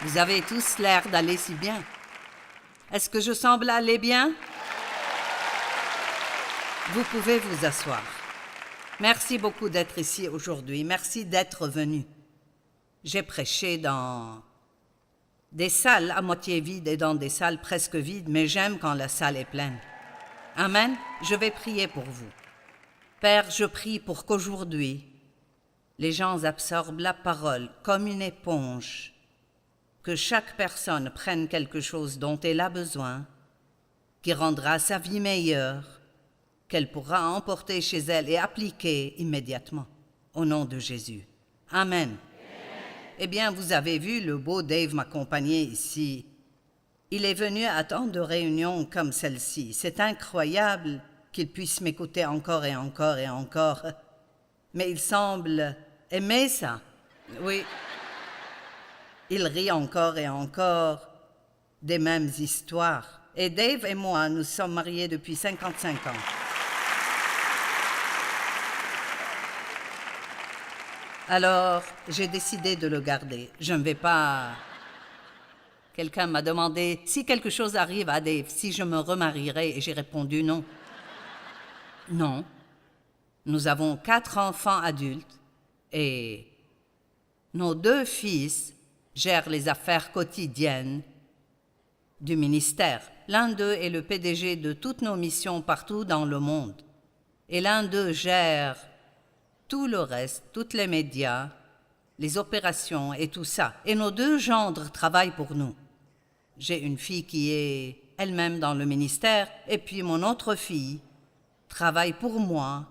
Vous avez tous l'air d'aller si bien. Est-ce que je semble aller bien? Vous pouvez vous asseoir. Merci beaucoup d'être ici aujourd'hui. Merci d'être venu. J'ai prêché dans des salles à moitié vides et dans des salles presque vides, mais j'aime quand la salle est pleine. Amen. Je vais prier pour vous. Père, je prie pour qu'aujourd'hui, les gens absorbent la parole comme une éponge, que chaque personne prenne quelque chose dont elle a besoin, qui rendra sa vie meilleure, qu'elle pourra emporter chez elle et appliquer immédiatement. Au nom de Jésus. Amen. Eh bien, vous avez vu, le beau Dave m'accompagner ici. Il est venu à tant de réunions comme celle-ci. C'est incroyable qu'il puisse m'écouter encore et encore et encore. Mais il semble aimer ça. Oui. Il rit encore et encore des mêmes histoires. Et Dave et moi, nous sommes mariés depuis 55 ans. Alors, j'ai décidé de le garder. Je ne vais pas... Quelqu'un m'a demandé si quelque chose arrive à Dave, si je me remarierais, et j'ai répondu non. Non. Nous avons 4 enfants adultes et nos 2 fils gèrent les affaires quotidiennes du ministère. L'un d'eux est le PDG de toutes nos missions partout dans le monde. Et l'un d'eux gère tout le reste, tous les médias, les opérations et tout ça. Et nos 2 gendres travaillent pour nous. J'ai une fille qui est elle-même dans le ministère, et puis mon autre fille travaille pour moi,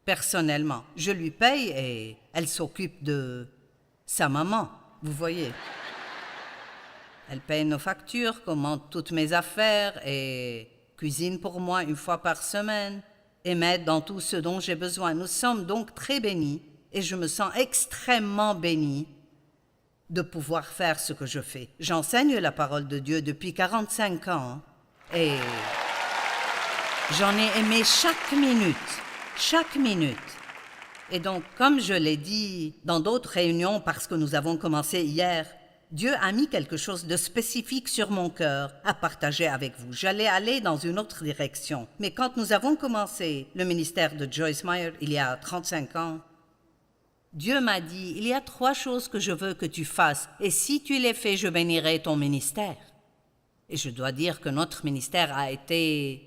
personnellement. Je lui paye et elle s'occupe de sa maman, vous voyez. Elle paye nos factures, commande toutes mes affaires et cuisine pour moi 1 fois par semaine et m'aide dans tout ce dont j'ai besoin. Nous sommes donc très bénis et je me sens extrêmement bénie de pouvoir faire ce que je fais. J'enseigne la parole de Dieu depuis 45 ans et j'en ai aimé chaque minute. Et donc, comme je l'ai dit dans d'autres réunions, parce que nous avons commencé hier, Dieu a mis quelque chose de spécifique sur mon cœur à partager avec vous. J'allais aller dans une autre direction. Mais quand nous avons commencé le ministère de Joyce Meyer il y a 35 ans, Dieu m'a dit, il y a 3 choses que je veux que tu fasses, et si tu les fais, je bénirai ton ministère. Et je dois dire que notre ministère a été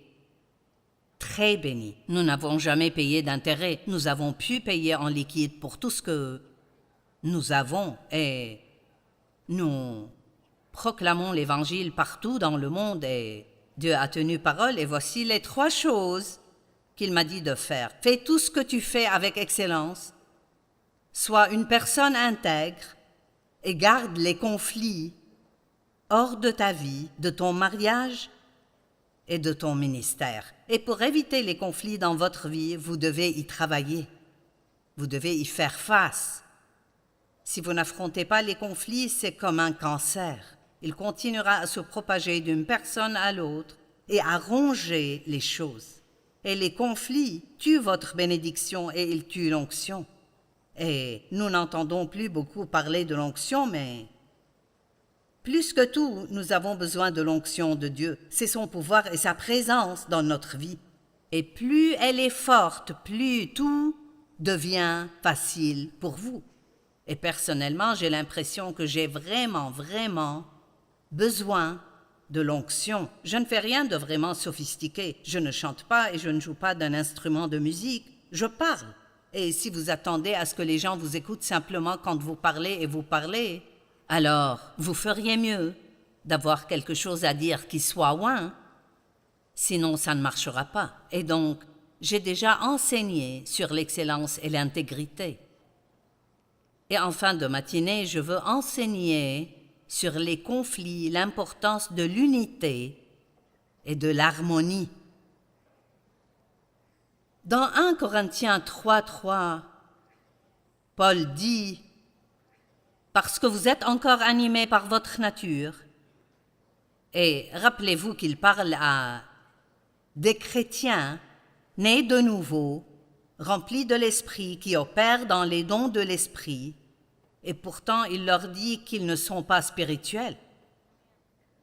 très béni. Nous n'avons jamais payé d'intérêt. Nous avons pu payer en liquide pour tout ce que nous avons, et nous proclamons l'Évangile partout dans le monde, et Dieu a tenu parole, et voici les 3 choses qu'il m'a dit de faire. Fais tout ce que tu fais avec excellence. Sois une personne intègre et garde les conflits hors de ta vie, de ton mariage et de ton ministère. Et pour éviter les conflits dans votre vie, vous devez y travailler. Vous devez y faire face. Si vous n'affrontez pas les conflits, c'est comme un cancer. Il continuera à se propager d'une personne à l'autre et à ronger les choses. Et les conflits tuent votre bénédiction et ils tuent l'onction. Et nous n'entendons plus beaucoup parler de l'onction, mais plus que tout, nous avons besoin de l'onction de Dieu. C'est son pouvoir et sa présence dans notre vie. Et plus elle est forte, plus tout devient facile pour vous. Et personnellement, j'ai l'impression que j'ai vraiment besoin de l'onction. Je ne fais rien de vraiment sophistiqué. Je ne chante pas et je ne joue pas d'un instrument de musique. Je parle. Et si vous attendez à ce que les gens vous écoutent simplement quand vous parlez et vous parlez, alors vous feriez mieux d'avoir quelque chose à dire qui soit ouin. Sinon, ça ne marchera pas. Et donc, j'ai déjà enseigné sur l'excellence et l'intégrité. Et en fin de matinée, je veux enseigner sur les conflits, l'importance de l'unité et de l'harmonie. Dans 1 Corinthiens 3:3, Paul dit « Parce que vous êtes encore animés par votre nature », et rappelez-vous qu'il parle à des chrétiens nés de nouveau, remplis de l'Esprit, qui opèrent dans les dons de l'Esprit, et pourtant il leur dit qu'ils ne sont pas spirituels.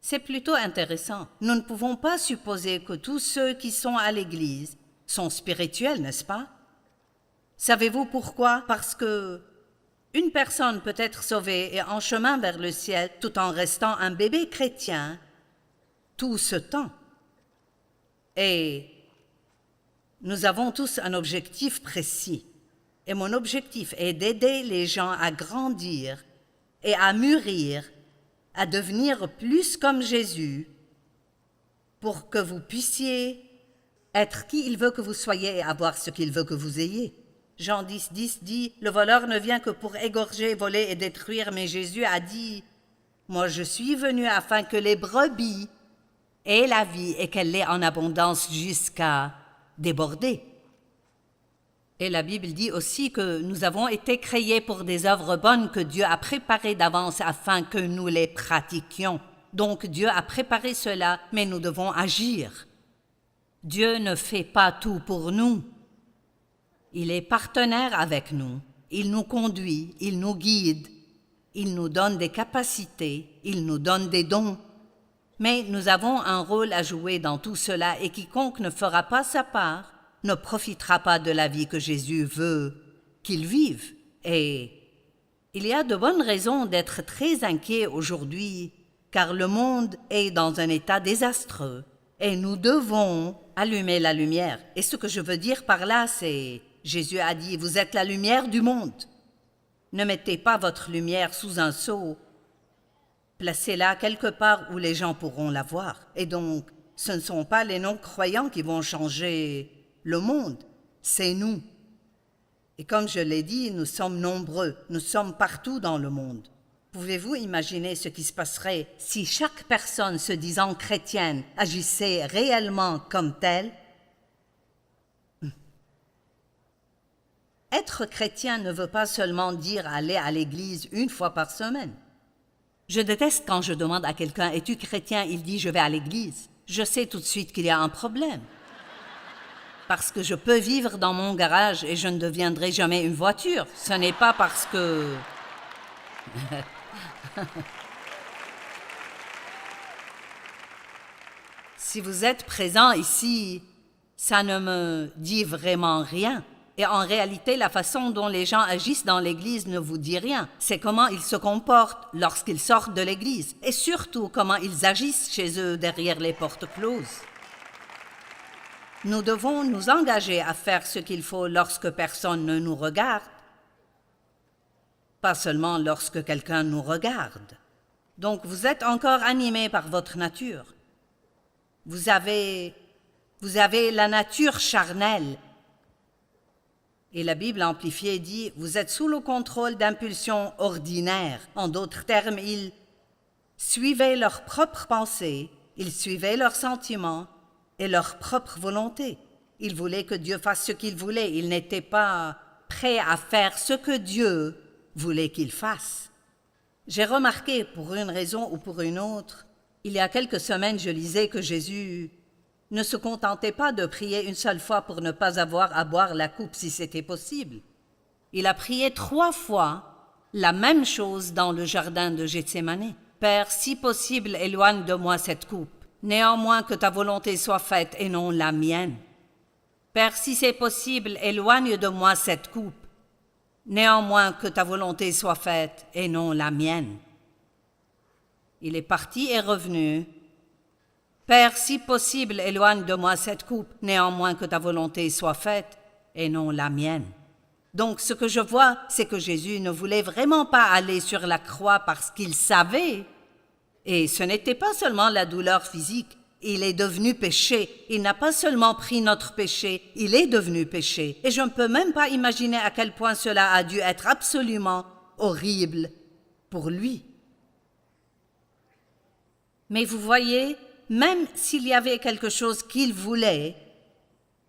C'est plutôt intéressant. Nous ne pouvons pas supposer que tous ceux qui sont à l'Église sont spirituels, n'est-ce pas? Savez-vous pourquoi? Parce que une personne peut être sauvée et en chemin vers le ciel tout en restant un bébé chrétien tout ce temps. Et nous avons tous un objectif précis. Et mon objectif est d'aider les gens à grandir et à mûrir, à devenir plus comme Jésus, pour que vous puissiez être qui il veut que vous soyez et avoir ce qu'il veut que vous ayez. Jean 10, 10 dit, « Le voleur ne vient que pour égorger, voler et détruire, mais Jésus a dit, « Moi je suis venu afin que les brebis aient la vie et qu'elle l'ait en abondance jusqu'à déborder. » Et la Bible dit aussi que nous avons été créés pour des œuvres bonnes que Dieu a préparées d'avance afin que nous les pratiquions. Donc Dieu a préparé cela, mais nous devons agir. Dieu ne fait pas tout pour nous. Il est partenaire avec nous. Il nous conduit, il nous guide, il nous donne des capacités, il nous donne des dons. Mais nous avons un rôle à jouer dans tout cela et quiconque ne fera pas sa part ne profitera pas de la vie que Jésus veut qu'il vive. Et il y a de bonnes raisons d'être très inquiet aujourd'hui, car le monde est dans un état désastreux et nous devons allumer la lumière. Et ce que je veux dire par là, c'est, Jésus a dit, « Vous êtes la lumière du monde. Ne mettez pas votre lumière sous un seau. Placez-la quelque part où les gens pourront la voir. » Et donc, ce ne sont pas les non-croyants qui vont changer le monde, c'est nous. Et comme je l'ai dit, nous sommes nombreux, nous sommes partout dans le monde. Pouvez-vous imaginer ce qui se passerait si chaque personne se disant chrétienne agissait réellement comme telle? Être chrétien ne veut pas seulement dire aller à l'église une fois par semaine. Je déteste quand je demande à quelqu'un « Es-tu chrétien ?» Il dit « Je vais à l'église ». Je sais tout de suite qu'il y a un problème. Parce que je peux vivre dans mon garage et je ne deviendrai jamais une voiture. Ce n'est pas parce que... Si vous êtes présent ici, ça ne me dit vraiment rien. Et en réalité, la façon dont les gens agissent dans l'Église ne vous dit rien. C'est comment ils se comportent lorsqu'ils sortent de l'Église. Et surtout, comment ils agissent chez eux derrière les portes closes. Nous devons nous engager à faire ce qu'il faut lorsque personne ne nous regarde, pas seulement lorsque quelqu'un nous regarde. Donc vous êtes encore animés par votre nature. Vous avez la nature charnelle. Et la Bible amplifiée dit, vous êtes sous le contrôle d'impulsions ordinaires. En d'autres termes, ils suivaient leurs propres pensées, ils suivaient leurs sentiments, et leur propre volonté. Ils voulaient que Dieu fasse ce qu'il voulait. Ils n'étaient pas prêts à faire ce que Dieu voulait qu'ils fassent. J'ai remarqué, pour une raison ou pour une autre, il y a quelques semaines, je lisais que Jésus ne se contentait pas de prier une seule fois pour ne pas avoir à boire la coupe si c'était possible. Il a prié 3 fois la même chose dans le jardin de Gethsémani. « Père, si possible, éloigne de moi cette coupe. Néanmoins que ta volonté soit faite et non la mienne. Père, si c'est possible, éloigne de moi cette coupe. Néanmoins que ta volonté soit faite et non la mienne. » Il est parti et revenu. Père, si possible, éloigne de moi cette coupe. Néanmoins que ta volonté soit faite et non la mienne. Donc ce que je vois, c'est que Jésus ne voulait vraiment pas aller sur la croix parce qu'il savait. Et ce n'était pas seulement la douleur physique, il est devenu péché. Il n'a pas seulement pris notre péché, il est devenu péché. Et je ne peux même pas imaginer à quel point cela a dû être absolument horrible pour lui. Mais vous voyez, même s'il y avait quelque chose qu'il voulait,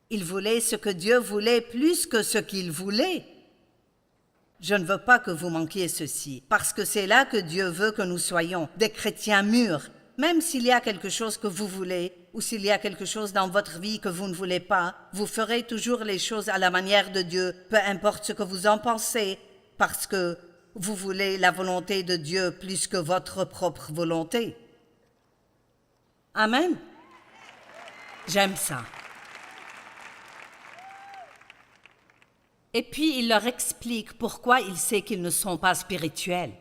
il voulait ce que Dieu voulait plus que ce qu'il voulait. Je ne veux pas que vous manquiez ceci, parce que c'est là que Dieu veut que nous soyons, des chrétiens mûrs. Même s'il y a quelque chose que vous voulez, ou s'il y a quelque chose dans votre vie que vous ne voulez pas, vous ferez toujours les choses à la manière de Dieu, peu importe ce que vous en pensez, parce que vous voulez la volonté de Dieu plus que votre propre volonté. Amen. J'aime ça. Et puis il leur explique pourquoi il sait qu'ils ne sont pas spirituels.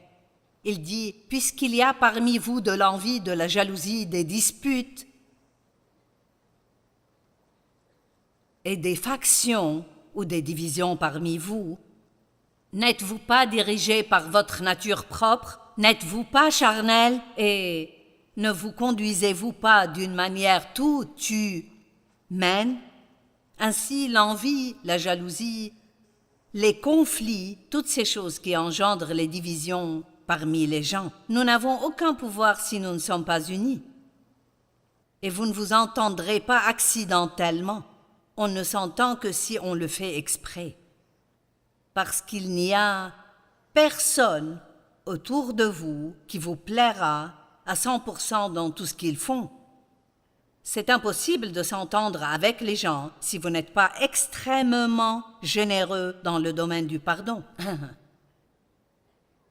Il dit, puisqu'il y a parmi vous de l'envie, de la jalousie, des disputes et des factions ou des divisions parmi vous, n'êtes-vous pas dirigés par votre nature propre? N'êtes-vous pas charnel? Et ne vous conduisez-vous pas d'une manière toute humaine? Ainsi, l'envie, la jalousie, les conflits, toutes ces choses qui engendrent les divisions parmi les gens, nous n'avons aucun pouvoir si nous ne sommes pas unis. Et vous ne vous entendrez pas accidentellement. On ne s'entend que si on le fait exprès. Parce qu'il n'y a personne autour de vous qui vous plaira à 100% dans tout ce qu'ils font. C'est impossible de s'entendre avec les gens si vous n'êtes pas extrêmement généreux dans le domaine du pardon.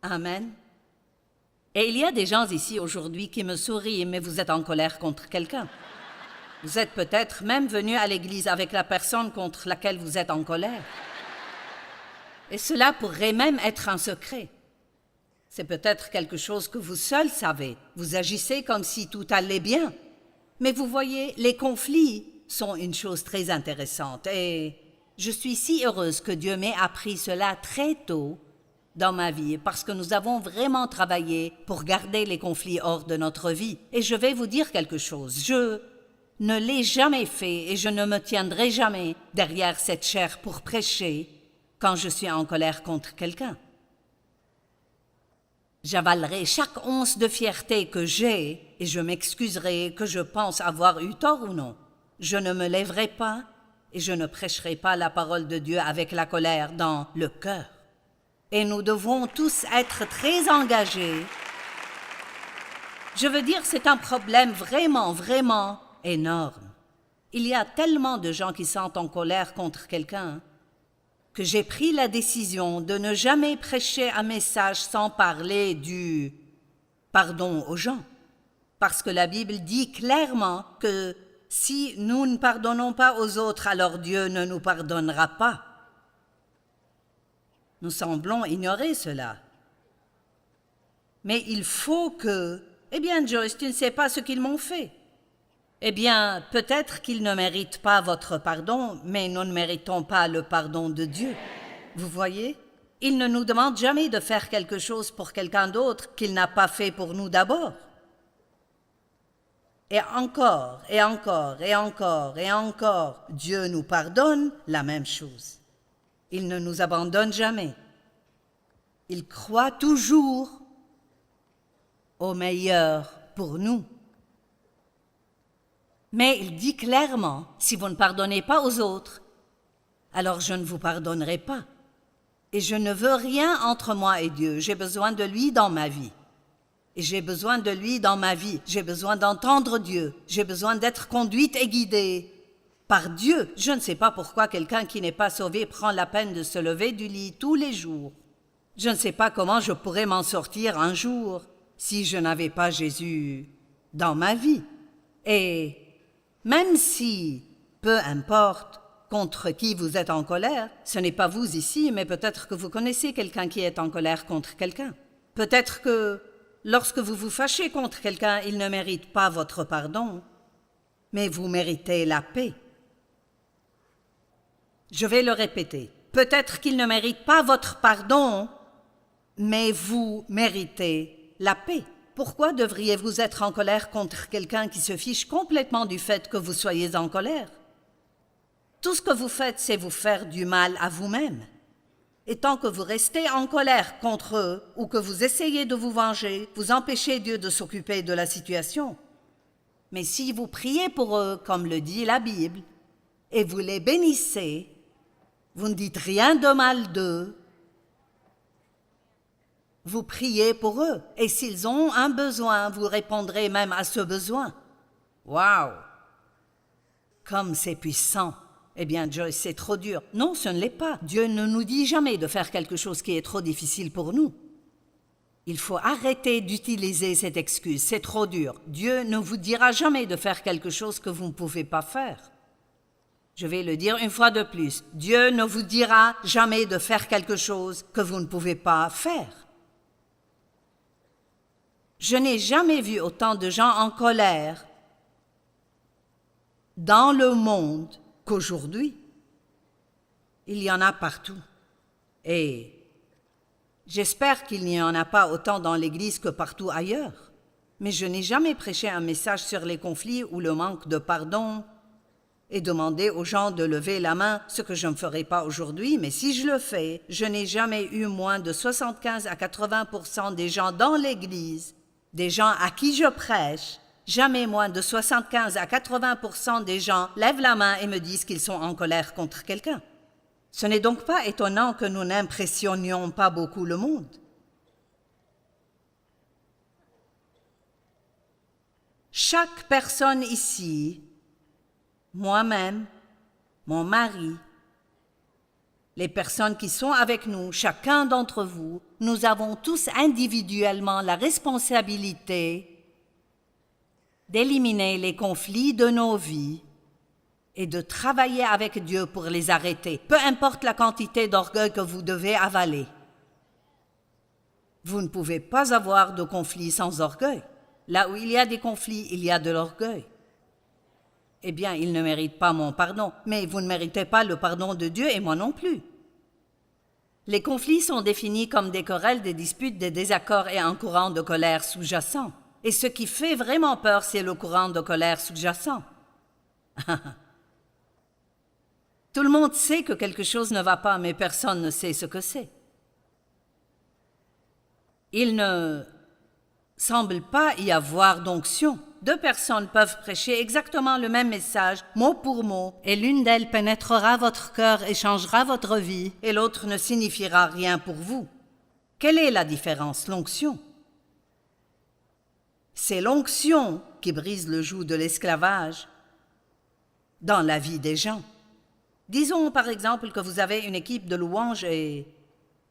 Amen. Et il y a des gens ici aujourd'hui qui me sourient, mais vous êtes en colère contre quelqu'un. Vous êtes peut-être même venu à l'église avec la personne contre laquelle vous êtes en colère. Et cela pourrait même être un secret. C'est peut-être quelque chose que vous seul savez. Vous agissez comme si tout allait bien. Mais vous voyez, les conflits sont une chose très intéressante. Et je suis si heureuse que Dieu m'ait appris cela très tôt dans ma vie, parce que nous avons vraiment travaillé pour garder les conflits hors de notre vie. Et je vais vous dire quelque chose. Je ne l'ai jamais fait et je ne me tiendrai jamais derrière cette chaire pour prêcher quand je suis en colère contre quelqu'un. J'avalerai chaque once de fierté que j'ai et je m'excuserai que je pense avoir eu tort ou non. Je ne me lèverai pas et je ne prêcherai pas la parole de Dieu avec la colère dans le cœur. Et nous devons tous être très engagés. Je veux dire, c'est un problème vraiment, vraiment énorme. Il y a tellement de gens qui sont en colère contre quelqu'un que j'ai pris la décision de ne jamais prêcher un message sans parler du pardon aux gens. Parce que la Bible dit clairement que si nous ne pardonnons pas aux autres, alors Dieu ne nous pardonnera pas. Nous semblons ignorer cela. Mais il faut que... Eh bien, Joyce, tu ne sais pas ce qu'ils m'ont fait. Eh bien, peut-être qu'ils ne méritent pas votre pardon, mais nous ne méritons pas le pardon de Dieu. Vous voyez? Il ne nous demande jamais de faire quelque chose pour quelqu'un d'autre qu'il n'a pas fait pour nous d'abord. Et encore, et encore, et encore, et encore, Dieu nous pardonne la même chose. Il ne nous abandonne jamais. Il croit toujours au meilleur pour nous. Mais il dit clairement, si vous ne pardonnez pas aux autres, alors je ne vous pardonnerai pas. Et je ne veux rien entre moi et Dieu. J'ai besoin de lui dans ma vie. Et j'ai besoin de lui dans ma vie. J'ai besoin d'entendre Dieu. J'ai besoin d'être conduite et guidée par Dieu. Je ne sais pas pourquoi quelqu'un qui n'est pas sauvé prend la peine de se lever du lit tous les jours. Je ne sais pas comment je pourrais m'en sortir un jour si je n'avais pas Jésus dans ma vie. Et même si, peu importe contre qui vous êtes en colère, ce n'est pas vous ici, mais peut-être que vous connaissez quelqu'un qui est en colère contre quelqu'un. Peut-être que lorsque vous vous fâchez contre quelqu'un, il ne mérite pas votre pardon, mais vous méritez la paix. Je vais le répéter. Peut-être qu'il ne mérite pas votre pardon, mais vous méritez la paix. Pourquoi devriez-vous être en colère contre quelqu'un qui se fiche complètement du fait que vous soyez en colère? Tout ce que vous faites, c'est vous faire du mal à vous-même. Et tant que vous restez en colère contre eux ou que vous essayez de vous venger, vous empêchez Dieu de s'occuper de la situation. Mais si vous priez pour eux, comme le dit la Bible, et vous les bénissez, vous ne dites rien de mal d'eux, vous priez pour eux, et s'ils ont un besoin, vous répondrez même à ce besoin. Waouh! Comme c'est puissant! Eh bien, Joyce, c'est trop dur. Non, ce ne l'est pas. Dieu ne nous dit jamais de faire quelque chose qui est trop difficile pour nous. Il faut arrêter d'utiliser cette excuse, c'est trop dur. Dieu ne vous dira jamais de faire quelque chose que vous ne pouvez pas faire. Je vais le dire une fois de plus. Dieu ne vous dira jamais de faire quelque chose que vous ne pouvez pas faire. Je n'ai jamais vu autant de gens en colère dans le monde qu'aujourd'hui. Il y en a partout. Et j'espère qu'il n'y en a pas autant dans l'Église que partout ailleurs. Mais je n'ai jamais prêché un message sur les conflits ou le manque de pardon et demandé aux gens de lever la main, ce que je ne ferai pas aujourd'hui, mais si je le fais, je n'ai jamais eu moins de 75 à 80% des gens dans l'Église, des gens à qui je prêche, jamais moins de 75 à 80% des gens lèvent la main et me disent qu'ils sont en colère contre quelqu'un. Ce n'est donc pas étonnant que nous n'impressionnions pas beaucoup le monde. Chaque personne ici, moi-même, mon mari, les personnes qui sont avec nous, chacun d'entre vous, nous avons tous individuellement la responsabilité d'éliminer les conflits de nos vies et de travailler avec Dieu pour les arrêter, peu importe la quantité d'orgueil que vous devez avaler. Vous ne pouvez pas avoir de conflits sans orgueil. Là où il y a des conflits, il y a de l'orgueil. Eh bien, ils ne méritent pas mon pardon, mais vous ne méritez pas le pardon de Dieu et moi non plus. Les conflits sont définis comme des querelles, des disputes, des désaccords et un courant de colère sous-jacent. Et ce qui fait vraiment peur, c'est le courant de colère sous-jacent. Tout le monde sait que quelque chose ne va pas, mais personne ne sait ce que c'est. Il ne semble pas y avoir d'onction. Deux personnes peuvent prêcher exactement le même message, mot pour mot, et l'une d'elles pénétrera votre cœur et changera votre vie, et l'autre ne signifiera rien pour vous. Quelle est la différence? L'onction. C'est l'onction qui brise le joug de l'esclavage dans la vie des gens. Disons par exemple que vous avez une équipe de louanges et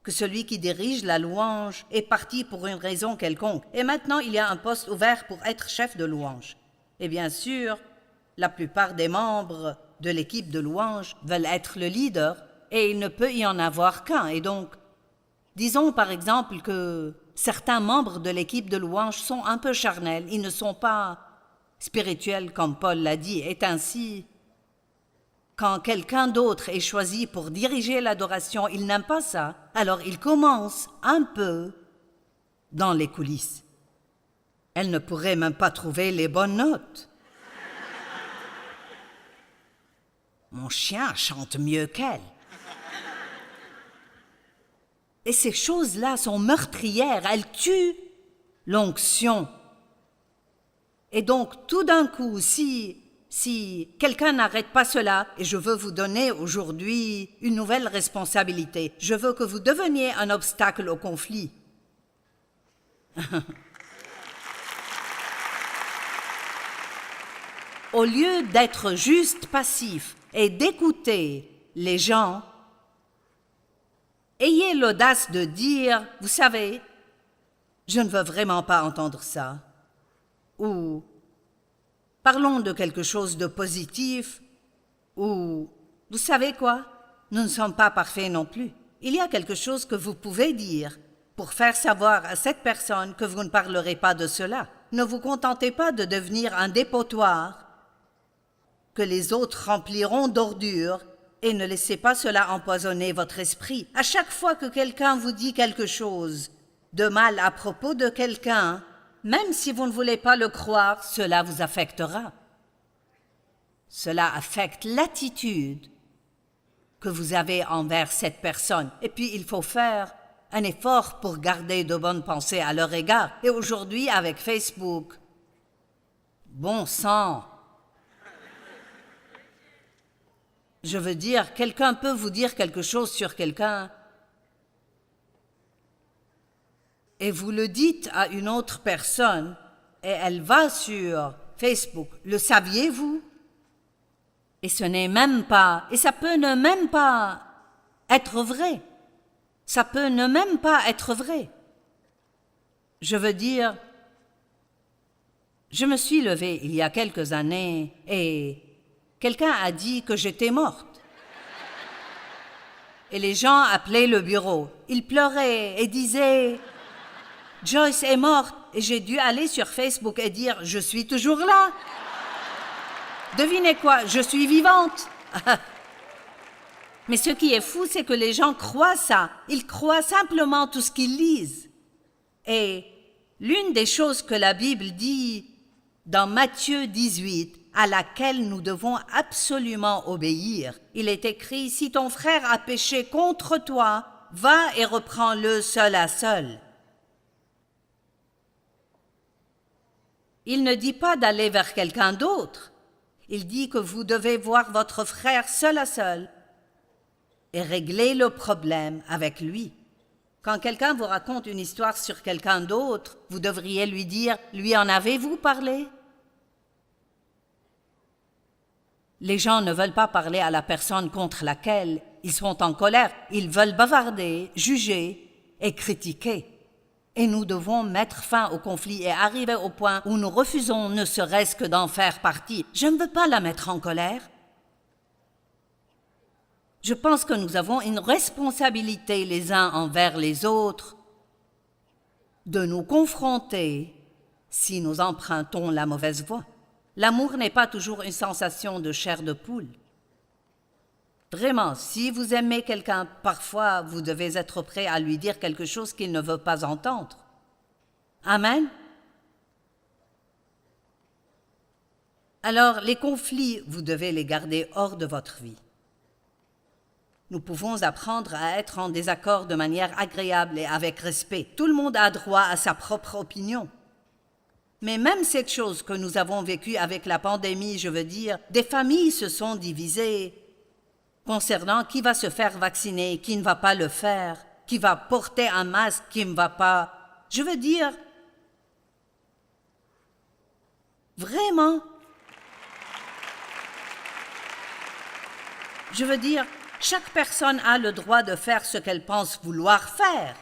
que celui qui dirige la louange est parti pour une raison quelconque. Et maintenant, il y a un poste ouvert pour être chef de louange. Et bien sûr, la plupart des membres de l'équipe de louange veulent être le leader et il ne peut y en avoir qu'un. Et donc, disons par exemple que certains membres de l'équipe de louange sont un peu charnels, ils ne sont pas spirituels comme Paul l'a dit, et ainsi, quand quelqu'un d'autre est choisi pour diriger l'adoration, il n'aime pas ça, alors il commence un peu dans les coulisses. Elle ne pourrait même pas trouver les bonnes notes. Mon chien chante mieux qu'elle. Et ces choses-là sont meurtrières, elles tuent l'onction. Et donc, tout d'un coup, si quelqu'un n'arrête pas cela, et je veux vous donner aujourd'hui une nouvelle responsabilité, je veux que vous deveniez un obstacle au conflit. Au lieu d'être juste passif et d'écouter les gens, ayez l'audace de dire, vous savez, je ne veux vraiment pas entendre ça. Ou parlons de quelque chose de positif, ou vous savez quoi, nous ne sommes pas parfaits non plus. Il y a quelque chose que vous pouvez dire pour faire savoir à cette personne que vous ne parlerez pas de cela. Ne vous contentez pas de devenir un dépotoir que les autres rempliront d'ordures et ne laissez pas cela empoisonner votre esprit. À chaque fois que quelqu'un vous dit quelque chose de mal à propos de quelqu'un, même si vous ne voulez pas le croire, cela vous affectera. Cela affecte l'attitude que vous avez envers cette personne. Et puis, il faut faire un effort pour garder de bonnes pensées à leur égard. Et aujourd'hui, avec Facebook, bon sang, je veux dire, quelqu'un peut vous dire quelque chose sur quelqu'un et vous le dites à une autre personne et elle va sur Facebook. Le saviez-vous? Et ce n'est même pas, et ça peut ne même pas être vrai. Ça peut ne même pas être vrai. Je veux dire, je me suis levée il y a quelques années et quelqu'un a dit que j'étais morte. Et les gens appelaient le bureau. Ils pleuraient et disaient « Joyce est morte » et j'ai dû aller sur Facebook et dire « Je suis toujours là ». Devinez quoi, je suis vivante. Mais ce qui est fou, c'est que les gens croient ça. Ils croient simplement tout ce qu'ils lisent. Et l'une des choses que la Bible dit dans Matthieu 18, à laquelle nous devons absolument obéir, il est écrit « Si ton frère a péché contre toi, va et reprends-le seul à seul ». Il ne dit pas d'aller vers quelqu'un d'autre. Il dit que vous devez voir votre frère seul à seul et régler le problème avec lui. Quand quelqu'un vous raconte une histoire sur quelqu'un d'autre, vous devriez lui dire « Lui en avez-vous parlé ?» Les gens ne veulent pas parler à la personne contre laquelle ils sont en colère. Ils veulent bavarder, juger et critiquer. Et nous devons mettre fin au conflit et arriver au point où nous refusons ne serait-ce que d'en faire partie. Je ne veux pas la mettre en colère. Je pense que nous avons une responsabilité les uns envers les autres de nous confronter si nous empruntons la mauvaise voie. L'amour n'est pas toujours une sensation de chair de poule. Vraiment, si vous aimez quelqu'un, parfois vous devez être prêt à lui dire quelque chose qu'il ne veut pas entendre. Amen. Alors, les conflits, vous devez les garder hors de votre vie. Nous pouvons apprendre à être en désaccord de manière agréable et avec respect. Tout le monde a droit à sa propre opinion. Mais même cette chose que nous avons vécue avec la pandémie, je veux dire, des familles se sont divisées concernant qui va se faire vacciner, qui ne va pas le faire, qui va porter un masque, qui ne va pas. Je veux dire, vraiment, chaque personne a le droit de faire ce qu'elle pense vouloir faire.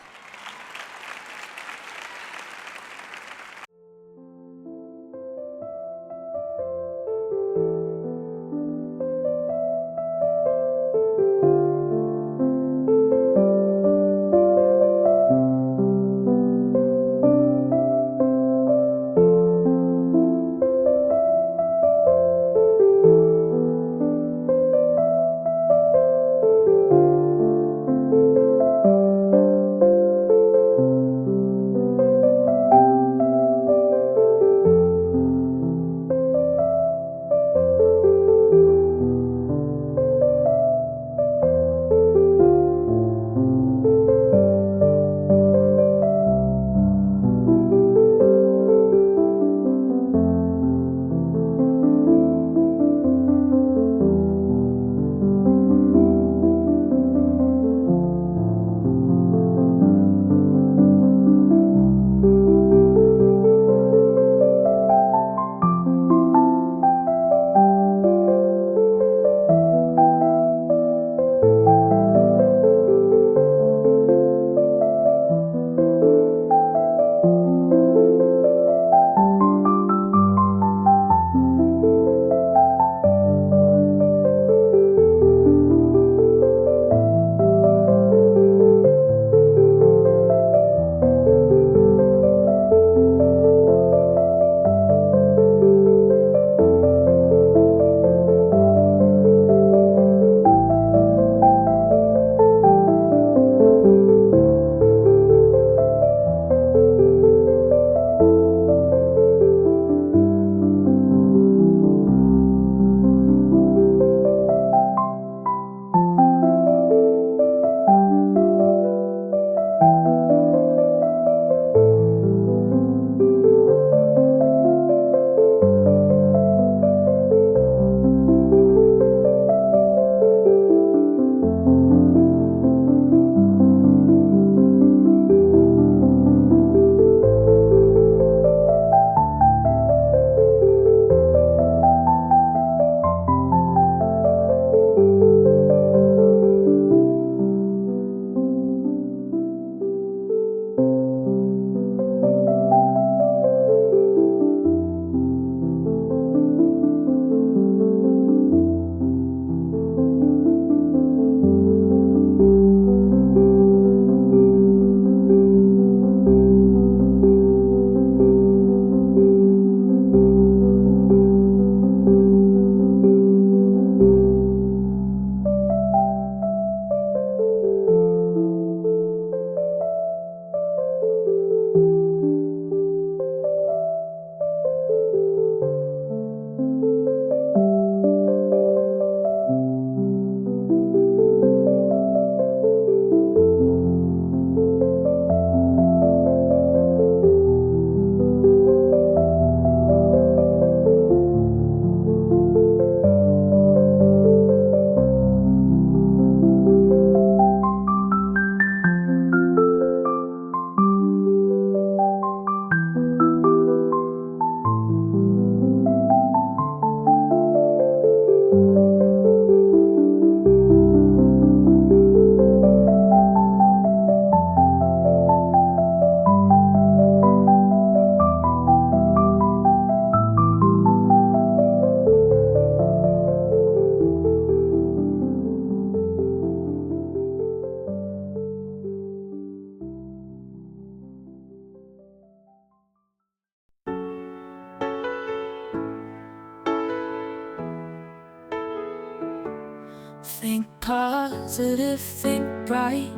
Think positive, think bright.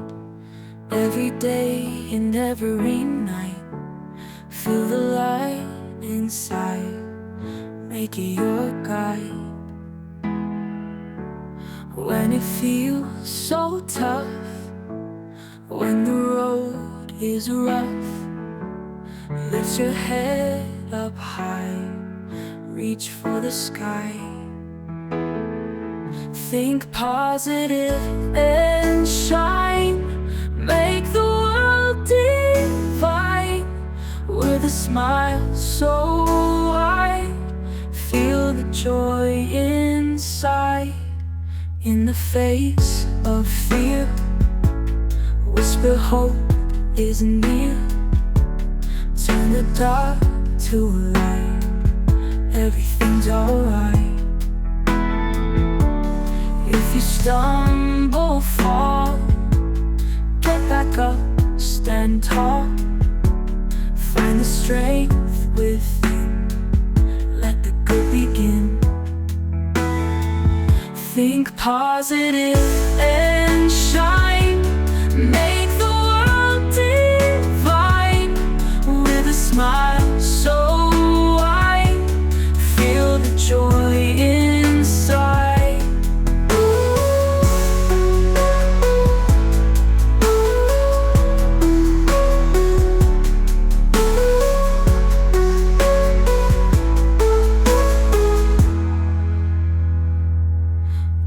Every day and every night, feel the light inside, make it your guide. When it feels so tough, when the road is rough, lift your head up high, reach for the sky. Think positive and shine, make the world divine. With a smile so wide, feel the joy inside. In the face of fear, whisper hope is near. Turn the dark to light, everything's alright. If you stumble, fall, get back up, stand tall. Find the strength within, let the good begin. Think positive and shine, make the world divine. With a smile so wide, feel the joy inside.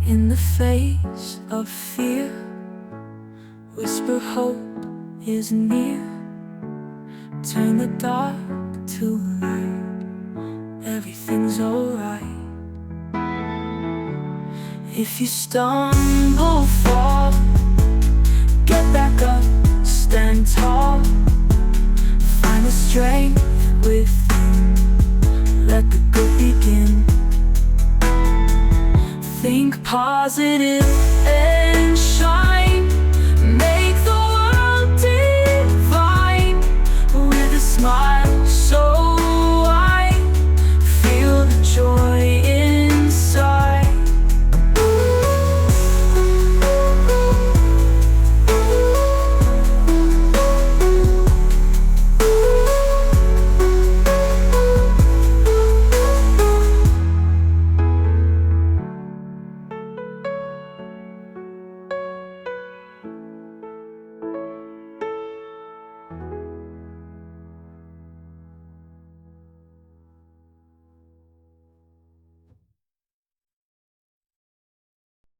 In the face of fear, whisper hope is near. Turn the dark to light, everything's alright. If you stumble, fall, get back up, stand tall. Find the strength within, let the good begin. Think positive